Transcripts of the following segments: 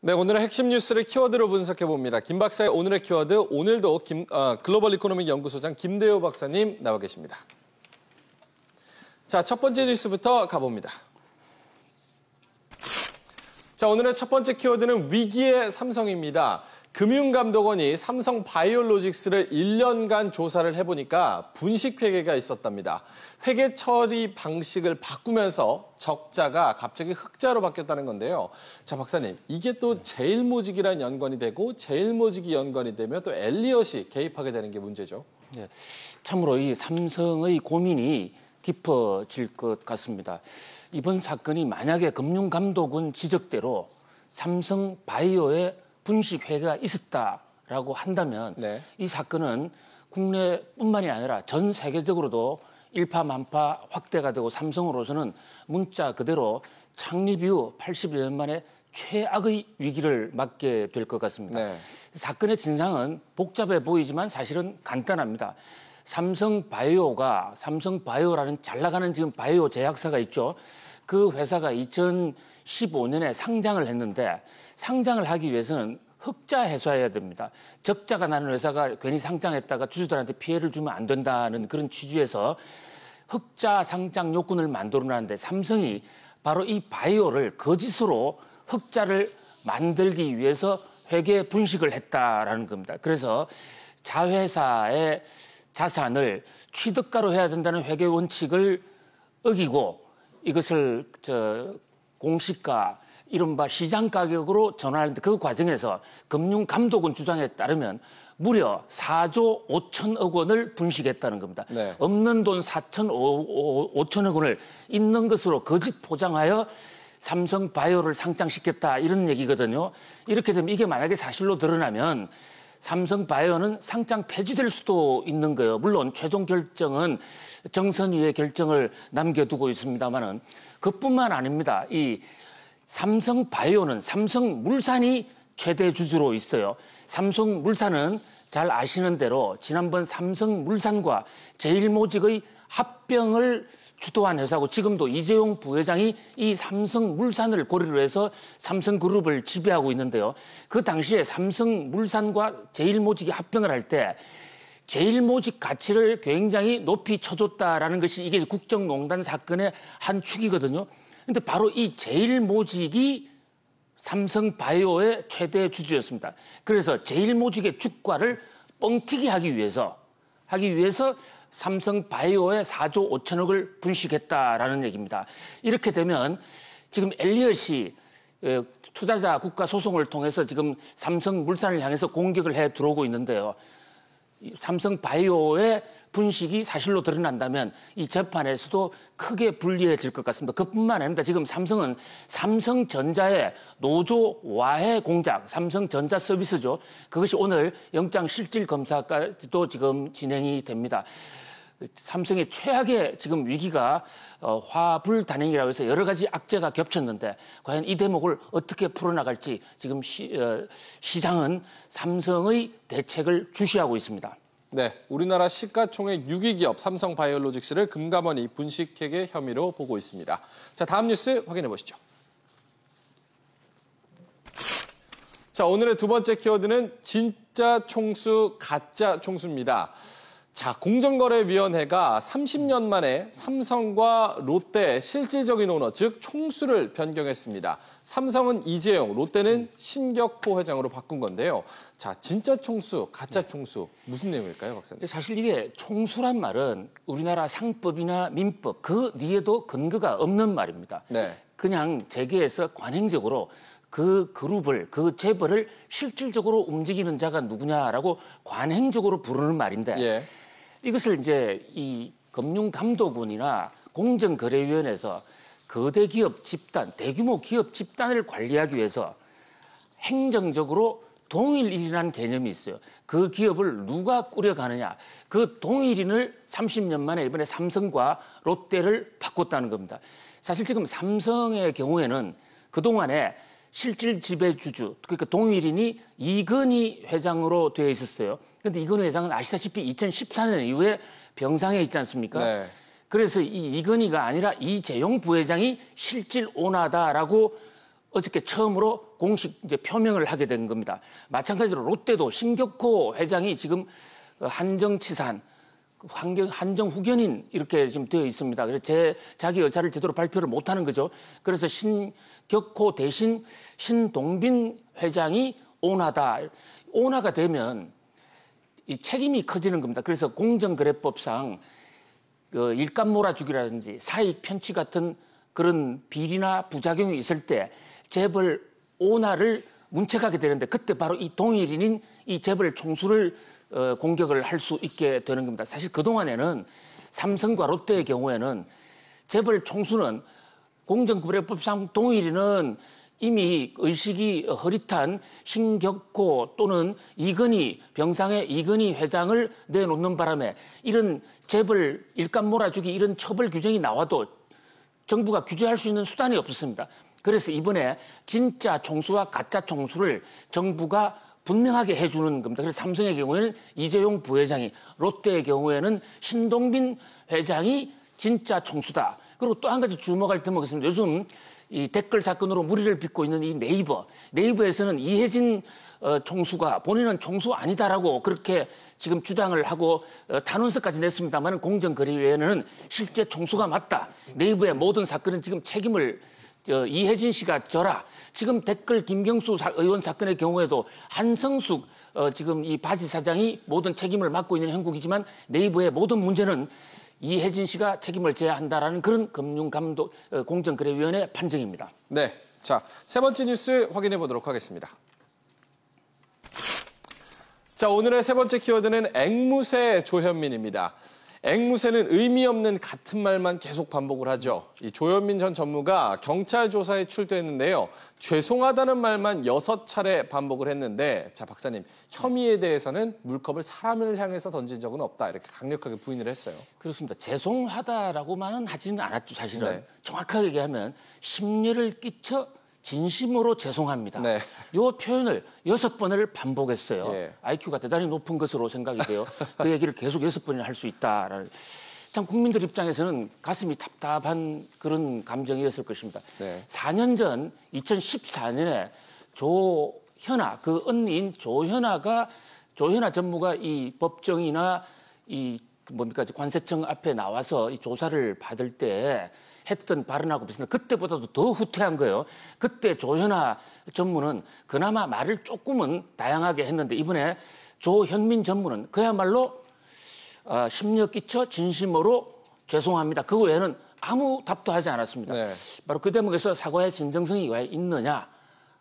네, 오늘의 핵심 뉴스를 키워드로 분석해봅니다. 김 박사의 오늘의 키워드, 오늘도 글로벌 이코노믹 연구소장 김대호 박사님 나와 계십니다. 자, 첫 번째 뉴스부터 가봅니다. 자, 오늘의 첫 번째 키워드는 위기의 삼성입니다. 금융감독원이 삼성 바이오로직스를 1년간 조사를 해보니까 분식회계가 있었답니다. 회계 처리 방식을 바꾸면서 적자가 갑자기 흑자로 바뀌었다는 건데요. 자, 박사님, 이게 또 제일모직이랑 연관이 되고 제일모직이 연관이 되면 또 엘리엇이 개입하게 되는 게 문제죠. 네, 참으로 이 삼성의 고민이 깊어질 것 같습니다. 이번 사건이 만약에 금융감독원 지적대로 삼성 바이오의 분식회계가 있었다라고 한다면 네. 이 사건은 국내뿐만이 아니라 전 세계적으로도 일파만파 확대가 되고 삼성으로서는 문자 그대로 창립 이후 80여 년 만에 최악의 위기를 맞게 될 것 같습니다. 네. 사건의 진상은 복잡해 보이지만 사실은 간단합니다. 삼성바이오라는 잘 나가는 지금 바이오 제약사가 있죠. 그 회사가 2015년에 상장을 했는데 상장을 하기 위해서는 흑자 해소해야 됩니다. 적자가 나는 회사가 괜히 상장했다가 주주들한테 피해를 주면 안 된다는 그런 취지에서 흑자 상장 요건을 만들어놨는데 삼성이 바로 이 바이오를 거짓으로 흑자를 만들기 위해서 회계 분식을 했다라는 겁니다. 그래서 자회사의 자산을 취득가로 해야 된다는 회계 원칙을 어기고 이것을 공시가 이른바 시장 가격으로 전환하는데 그 과정에서 금융감독원 주장에 따르면 무려 4조 5천억 원을 분식했다는 겁니다. 네. 없는 돈 5천억 원을 있는 것으로 거짓 포장하여 삼성바이오를 상장시켰다 이런 얘기거든요. 이렇게 되면 이게 만약에 사실로 드러나면 삼성바이오는 상장 폐지될 수도 있는 거예요. 물론 최종 결정은 정선위의 결정을 남겨두고 있습니다만은 그뿐만 아닙니다. 이 삼성바이오는 삼성물산이 최대 주주로 있어요. 삼성물산은 잘 아시는 대로 지난번 삼성물산과 제일모직의 합병을 주도한 회사고 지금도 이재용 부회장이 이 삼성물산을 고리로 해서 삼성그룹을 지배하고 있는데요. 그 당시에 삼성물산과 제일모직이 합병을 할 때 제일모직 가치를 굉장히 높이 쳐줬다라는 것이 이게 국정농단 사건의 한 축이거든요. 근데 바로 이 제일모직이 삼성바이오의 최대 주주였습니다. 그래서 제일모직의 주가를 뻥튀기 하기 위해서 삼성바이오의 4조 5천억을 분식했다라는 얘기입니다. 이렇게 되면 지금 엘리엇이 투자자 국가 소송을 통해서 지금 삼성물산을 향해서 공격을 해 들어오고 있는데요. 삼성바이오의 분식이 사실로 드러난다면 이 재판에서도 크게 불리해질 것 같습니다. 그뿐만 아닙니다. 지금 삼성은 삼성전자의 노조 와해 공작, 삼성전자 서비스죠. 그것이 오늘 영장 실질 검사까지도 지금 진행이 됩니다. 삼성의 최악의 지금 위기가 화불단행이라고 해서 여러 가지 악재가 겹쳤는데 과연 이 대목을 어떻게 풀어나갈지 지금 시장은 삼성의 대책을 주시하고 있습니다. 네, 우리나라 시가총액 6위 기업 삼성바이오로직스를 금감원이 분식회계 혐의로 보고 있습니다. 자, 다음 뉴스 확인해 보시죠. 자, 오늘의 두 번째 키워드는 진짜 총수, 가짜 총수입니다. 자, 공정거래위원회가 30년 만에 삼성과 롯데의 실질적인 오너, 즉 총수를 변경했습니다. 삼성은 이재용, 롯데는 신격호 회장으로 바꾼 건데요. 자, 진짜 총수, 가짜 총수, 무슨 내용일까요, 박사님? 사실 이게 총수란 말은 우리나라 상법이나 민법 그 뒤에도 근거가 없는 말입니다. 네. 그냥 재계에서 관행적으로 그 그룹을, 그 재벌을 실질적으로 움직이는 자가 누구냐라고 관행적으로 부르는 말인데 예. 이것을 이제 이 금융감독원이나 공정거래위원회에서 거대 기업 집단, 대규모 기업 집단을 관리하기 위해서 행정적으로 동일인이라는 개념이 있어요. 그 기업을 누가 꾸려가느냐. 그 동일인을 30년 만에 이번에 삼성과 롯데를 바꿨다는 겁니다. 사실 지금 삼성의 경우에는 그동안에 실질 지배주주, 그러니까 동일인이 이건희 회장으로 되어 있었어요. 그런데 이건희 회장은 아시다시피 2014년 이후에 병상에 있지 않습니까? 네. 그래서 이 이건희가 아니라 이재용 부회장이 실질 오너다라고 어저께 처음으로 공식 이제 표명을 하게 된 겁니다. 마찬가지로 롯데도 신격호 회장이 지금 한정치산, 한정후견인 이렇게 지금 되어 있습니다. 그래서 자기 의사를 제대로 발표를 못하는 거죠. 그래서 신격호 대신 신동빈 회장이 오나다. 오나가 되면 이 책임이 커지는 겁니다. 그래서 공정거래법상 그 일감 몰아주기라든지 사익 편취 같은 그런 비리나 부작용이 있을 때 재벌 오나를 문책하게 되는데 그때 바로 이 동일인인 이 재벌 총수를 공격을 할 수 있게 되는 겁니다. 사실 그동안에는 삼성과 롯데의 경우에는 재벌 총수는 공정거래법상 동일인은 이미 의식이 흐릿한 신격호 또는 이건희, 병상의 이건희 회장을 내놓는 바람에 이런 재벌 일감 몰아주기 이런 처벌 규정이 나와도 정부가 규제할 수 있는 수단이 없었습니다. 그래서 이번에 진짜 총수와 가짜 총수를 정부가 분명하게 해주는 겁니다. 그래서 삼성의 경우에는 이재용 부회장이, 롯데의 경우에는 신동빈 회장이 진짜 총수다. 그리고 또 한 가지 주목할 대목이 있습니다. 요즘 이 댓글 사건으로 무리를 빚고 있는 이 네이버에서는 이혜진 총수가 본인은 총수 아니다라고 그렇게 지금 주장을 하고 탄원서까지 냈습니다만 공정거래위원회는 실제 총수가 맞다. 네이버의 모든 사건은 지금 책임을 이혜진 씨가 져라. 지금 댓글 김경수 의원 사건의 경우에도 한성숙 지금 이 바지 사장이 모든 책임을 맡고 있는 형국이지만 네이버의 모든 문제는 이혜진 씨가 책임을 져야 한다라는 그런 금융감독 공정거래위원회 판정입니다. 네, 자, 세 번째 뉴스 확인해 보도록 하겠습니다. 자, 오늘의 세 번째 키워드는 앵무새 조현민입니다. 앵무새는 의미 없는 같은 말만 계속 반복을 하죠. 이 조현민 전 전무가 경찰 조사에 출두했는데요. 죄송하다는 말만 6차례 반복을 했는데, 자, 박사님, 혐의에 대해서는 물컵을 사람을 향해서 던진 적은 없다. 이렇게 강력하게 부인을 했어요. 그렇습니다. 죄송하다라고만은 하지는 않았죠, 사실은. 네. 정확하게 얘기하면 심려를 끼쳐 진심으로 죄송합니다. 네. 이 표현을 6번을 반복했어요. 예. IQ가 대단히 높은 것으로 생각이 돼요. 그 얘기를 계속 6번이나 할 수 있다라는. 참 국민들 입장에서는 가슴이 답답한 그런 감정이었을 것입니다. 네. 4년 전 2014년에 조현아, 그 언니인 조현아 전무가 이 법정이나 이 뭡니까 관세청 앞에 나와서 이 조사를 받을 때 했던 발언하고 비슷한 그때보다도 더 후퇴한 거예요. 그때 조현아 전무는 그나마 말을 조금은 다양하게 했는데 이번에 조현민 전무는 그야말로 심려 끼쳐 진심으로 죄송합니다. 그 외에는 아무 답도 하지 않았습니다. 네. 바로 그 대목에서 사과의 진정성이 왜 있느냐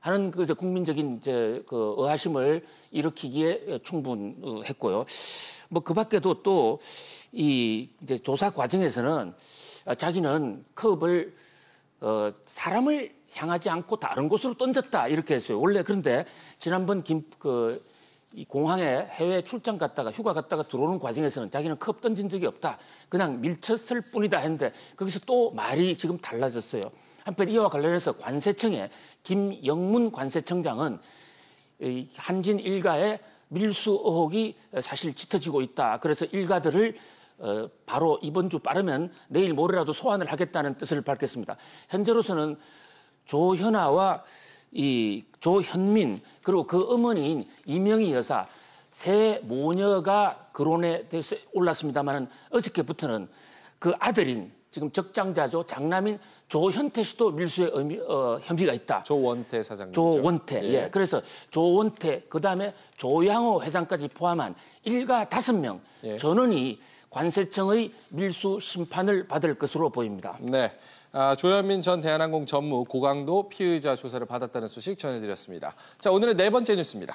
하는 그 국민적인 그 의아심을 일으키기에 충분했고요. 뭐 그 밖에도 또 이 이제 조사 과정에서는 자기는 컵을 사람을 향하지 않고 다른 곳으로 던졌다 이렇게 했어요. 원래 그런데 지난번 이 공항에 해외 출장 갔다가 휴가 갔다가 들어오는 과정에서는 자기는 컵 던진 적이 없다. 그냥 밀쳤을 뿐이다 했는데 거기서 또 말이 지금 달라졌어요. 한편 이와 관련해서 관세청의 김영문 관세청장은 한진 일가의 밀수 의혹이 사실 짙어지고 있다. 그래서 일가들을 바로 이번 주 빠르면 내일 모레라도 소환을 하겠다는 뜻을 밝혔습니다. 현재로서는 조현아와 이 조현민 그리고 그 어머니인 이명희 여사 세 모녀가 거론에 대해서 올랐습니다만 어저께부터는 그 아들인 지금 적장자죠. 장남인 조현태 씨도 밀수의 혐의가 있다. 조원태 사장님. 조원태. 예. 예. 그래서 조원태 그다음에 조양호 회장까지 포함한 일가 5명 예. 전원이 관세청의 밀수 심판을 받을 것으로 보입니다. 네. 조현민 전 대한항공 전무 고강도 피의자 조사를 받았다는 소식 전해드렸습니다. 자, 오늘의 네 번째 뉴스입니다.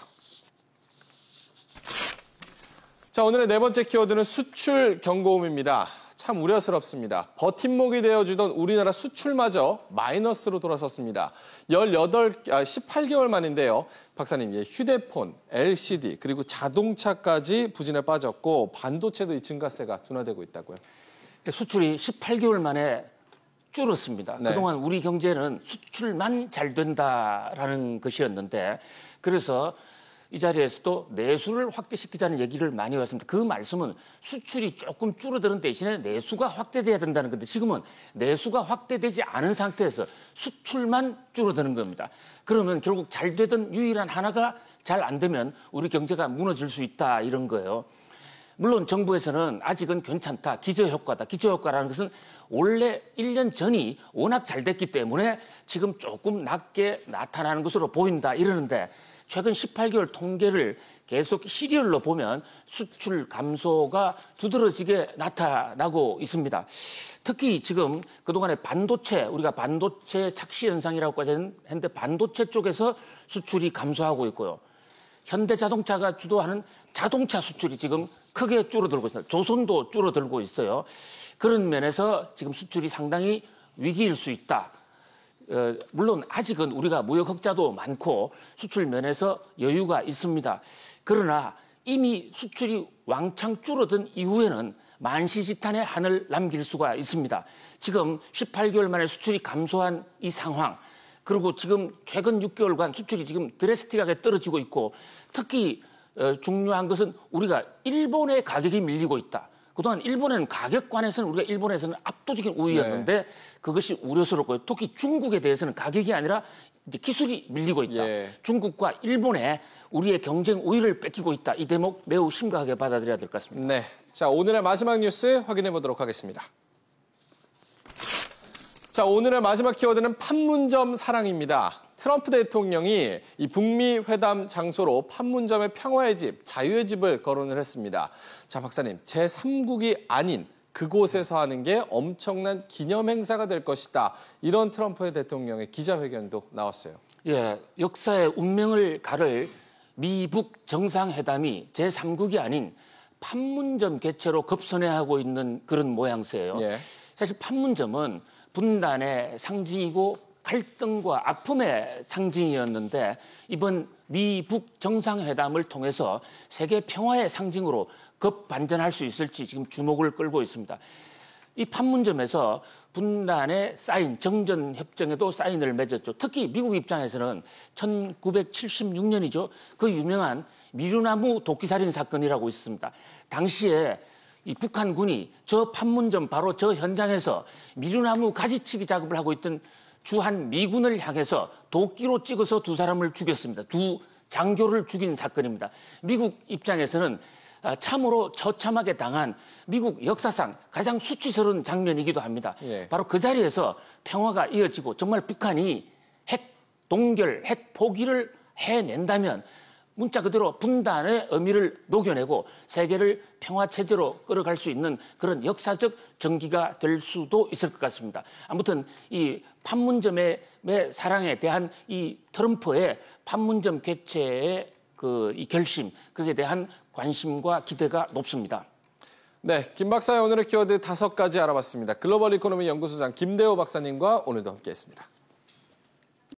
자, 오늘의 네 번째 키워드는 수출 경고음입니다. 참 우려스럽습니다. 버팀목이 되어주던 우리나라 수출마저 마이너스로 돌아섰습니다. 18개월 만인데요. 박사님, 휴대폰, LCD, 그리고 자동차까지 부진에 빠졌고 반도체도 이 증가세가 둔화되고 있다고요. 수출이 18개월 만에 줄었습니다. 네. 그동안 우리 경제는 수출만 잘 된다라는 것이었는데 그래서 이 자리에서도 내수를 확대시키자는 얘기를 많이 해왔습니다. 그 말씀은 수출이 조금 줄어드는 대신에 내수가 확대돼야 된다는 건데 지금은 내수가 확대되지 않은 상태에서 수출만 줄어드는 겁니다. 그러면 결국 잘 되던 유일한 하나가 잘 안 되면 우리 경제가 무너질 수 있다 이런 거예요. 물론 정부에서는 아직은 괜찮다, 기저효과다. 기저효과라는 것은 원래 1년 전이 워낙 잘 됐기 때문에 지금 조금 낮게 나타나는 것으로 보인다 이러는데 최근 18개월 통계를 계속 시리얼로 보면 수출 감소가 두드러지게 나타나고 있습니다. 특히 지금 그동안에 반도체, 우리가 반도체 착시 현상이라고까지 했는데 반도체 쪽에서 수출이 감소하고 있고요. 현대자동차가 주도하는 자동차 수출이 지금 크게 줄어들고 있어요. 조선도 줄어들고 있어요. 그런 면에서 지금 수출이 상당히 위기일 수 있다. 물론 아직은 우리가 무역 흑자도 많고 수출 면에서 여유가 있습니다. 그러나 이미 수출이 왕창 줄어든 이후에는 만시지탄의 한을 남길 수가 있습니다. 지금 18개월 만에 수출이 감소한 이 상황, 그리고 지금 최근 6개월간 수출이 지금 드래스틱하게 떨어지고 있고 특히 중요한 것은 우리가 일본의 가격이 밀리고 있다. 그동안 일본에는 가격관에서는 우리가 일본에서는 압도적인 우위였는데 그것이 우려스럽고요. 특히 중국에 대해서는 가격이 아니라 이제 기술이 밀리고 있다. 중국과 일본에 우리의 경쟁 우위를 뺏기고 있다. 이 대목 매우 심각하게 받아들여야 될 것 같습니다. 네, 자 오늘의 마지막 뉴스 확인해 보도록 하겠습니다. 자, 오늘의 마지막 키워드는 판문점 사랑입니다. 트럼프 대통령이 이 북미 회담 장소로 판문점의 평화의 집, 자유의 집을 거론을 했습니다. 자, 박사님, 제3국이 아닌 그곳에서 하는 게 엄청난 기념 행사가 될 것이다. 이런 트럼프 대통령의 기자회견도 나왔어요. 예, 역사의 운명을 가를 미북 정상회담이 제3국이 아닌 판문점 개최로 급선회하고 있는 그런 모양새예요. 사실 판문점은 분단의 상징이고 갈등과 아픔의 상징이었는데 이번 미북 정상회담을 통해서 세계 평화의 상징으로 급반전할 수 있을지 지금 주목을 끌고 있습니다. 이 판문점에서 분단의 사인, 정전협정에도 사인을 맺었죠. 특히 미국 입장에서는 1976년이죠. 그 유명한 미루나무 도끼살인 사건이라고 있습니다. 당시에 이 북한군이 저 판문점 바로 저 현장에서 미루나무 가지치기 작업을 하고 있던 주한 미군을 향해서 도끼로 찍어서 두 사람을 죽였습니다. 두 장교를 죽인 사건입니다. 미국 입장에서는 참으로 처참하게 당한 미국 역사상 가장 수치스러운 장면이기도 합니다. 바로 그 자리에서 평화가 이어지고 정말 북한이 핵 동결, 핵 포기를 해낸다면 문자 그대로 분단의 의미를 녹여내고 세계를 평화체제로 끌어갈 수 있는 그런 역사적 전기가 될 수도 있을 것 같습니다. 아무튼 이 판문점의 사랑에 대한 이 트럼프의 판문점 개최의 이 결심, 그에 대한 관심과 기대가 높습니다. 네, 김 박사의 오늘의 키워드 5가지 알아봤습니다. 글로벌 이코노미 연구소장 김대호 박사님과 오늘도 함께했습니다.